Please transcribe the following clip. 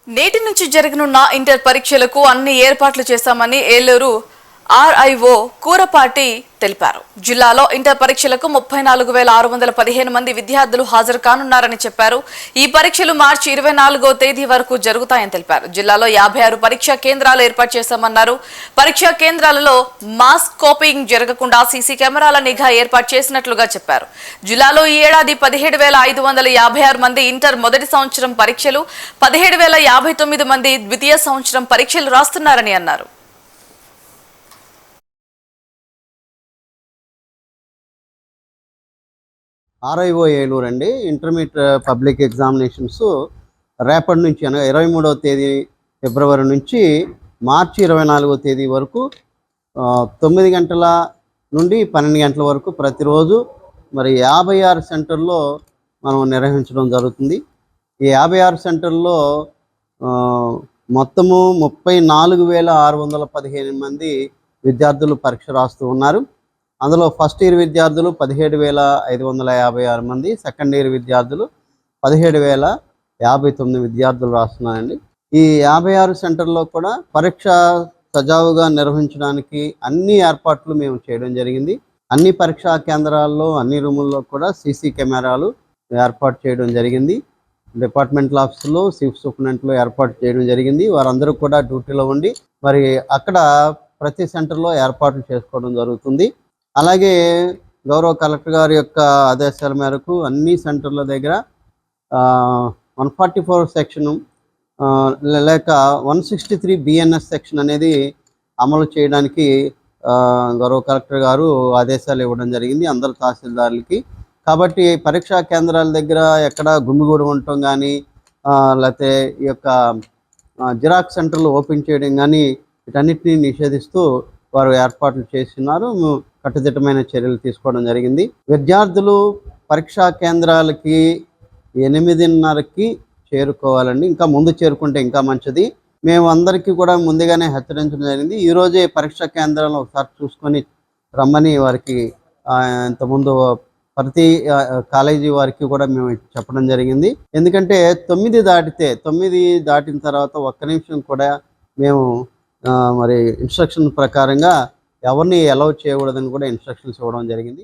నేటి నుంచి జరగనున్న ఇంటర్ పరీక్షలకు అన్ని ఏర్పాట్లు చేశామని ఏలూరు ఆర్ఐఓ కూరపాటి తెలిపారు. జిల్లాలో ఇంటర్ పరీక్షలకు 34,615 మంది విద్యార్థులు హాజరు కానున్నారని చెప్పారు. ఈ పరీక్షలు మార్చి 24వ తేదీ వరకు జరుగుతాయని తెలిపారు. జిల్లాలో 56 పరీక్షా కేంద్రాలు ఏర్పాటు చేశామన్నారు. పరీక్షా కేంద్రాలలో మాస్ కాపీయింగ్ జరగకుండా సీసీ కెమెరాల నిఘా ఏర్పాటు చేసినట్లుగా చెప్పారు. జిల్లాలో ఈ ఏడాది 17,556 మంది ఇంటర్ మొదటి సంవత్సరం పరీక్షలు, 17,059 మంది ద్వితీయ సంవత్సరం పరీక్షలు రాస్తున్నారని అన్నారు. ఆర్ఐఓ ఏలూరు అండి. ఇంటర్మీడియట్ పబ్లిక్ ఎగ్జామినేషన్స్ రేపటి నుంచి అనగా 23వ తేదీ ఫిబ్రవరి నుంచి మార్చి 24వ తేదీ వరకు 9 గంటల నుండి 12 గంటల వరకు ప్రతిరోజు మరి 56 సెంటర్లో మనం నిర్వహించడం జరుగుతుంది. ఈ 56 సెంటర్లో మొత్తము 34,615 మంది విద్యార్థులు పరీక్ష రాస్తూ ఉన్నారు. అందులో ఫస్ట్ ఇయర్ విద్యార్థులు 17,556 మంది, సెకండ్ ఇయర్ విద్యార్థులు 17,059 విద్యార్థులు రాస్తున్నారండి. ఈ 56 సెంటర్లో కూడా పరీక్ష సజావుగా నిర్వహించడానికి అన్ని ఏర్పాట్లు మేము చేయడం జరిగింది. అన్ని పరీక్షా కేంద్రాల్లో అన్ని రూముల్లో కూడా సీసీ కెమెరాలు ఏర్పాటు చేయడం జరిగింది. డిపార్ట్మెంటల్ ఆఫీసులో చీఫ్ సూపరింటెండెంట్లో ఏర్పాటు చేయడం జరిగింది. వారందరూ కూడా డ్యూటీలో ఉండి మరి అక్కడ ప్రతి సెంటర్లో ఏర్పాట్లు చేసుకోవడం జరుగుతుంది. అలాగే గౌరవ కలెక్టర్ గారి యొక్క ఆదేశాల మేరకు అన్ని సెంటర్ల దగ్గర 144 సెక్షన్ లేక 163 బిఎన్ఎస్ సెక్షన్ అనేది అమలు చేయడానికి గౌరవ కలెక్టర్ గారు ఆదేశాలు ఇవ్వడం జరిగింది అందరు తహసీల్దారులకి. కాబట్టి పరీక్షా కేంద్రాల దగ్గర ఎక్కడ గుమిగూడు ఉండటం కానీ లేకపోతే ఈ యొక్క జిరాక్స్ సెంటర్లు ఓపెన్ చేయడం కానీ వీటన్నిటిని నిషేధిస్తూ వారు ఏర్పాట్లు చేస్తున్నారు. కట్టుదిట్టమైన చర్యలు తీసుకోవడం జరిగింది. విద్యార్థులు పరీక్షా కేంద్రాలకి 8:30కి చేరుకోవాలండి. ఇంకా ముందు చేరుకుంటే ఇంకా మంచిది. మేము అందరికీ కూడా ముందుగానే హెచ్చరించడం జరిగింది. ఈరోజే పరీక్షా కేంద్రాలను ఒకసారి చూసుకొని రమ్మని వారికి ఇంతకుముందు ప్రతి కాలేజీ వారికి కూడా మేము చెప్పడం జరిగింది. ఎందుకంటే 9 దాటిన తర్వాత ఒక్క నిమిషం కూడా మేము మరి ఇన్స్ట్రక్షన్ ప్రకారంగా ఎవరిని అలౌ చేయకూడదని కూడా ఇన్స్ట్రక్షన్స్ ఇవ్వడం జరిగింది.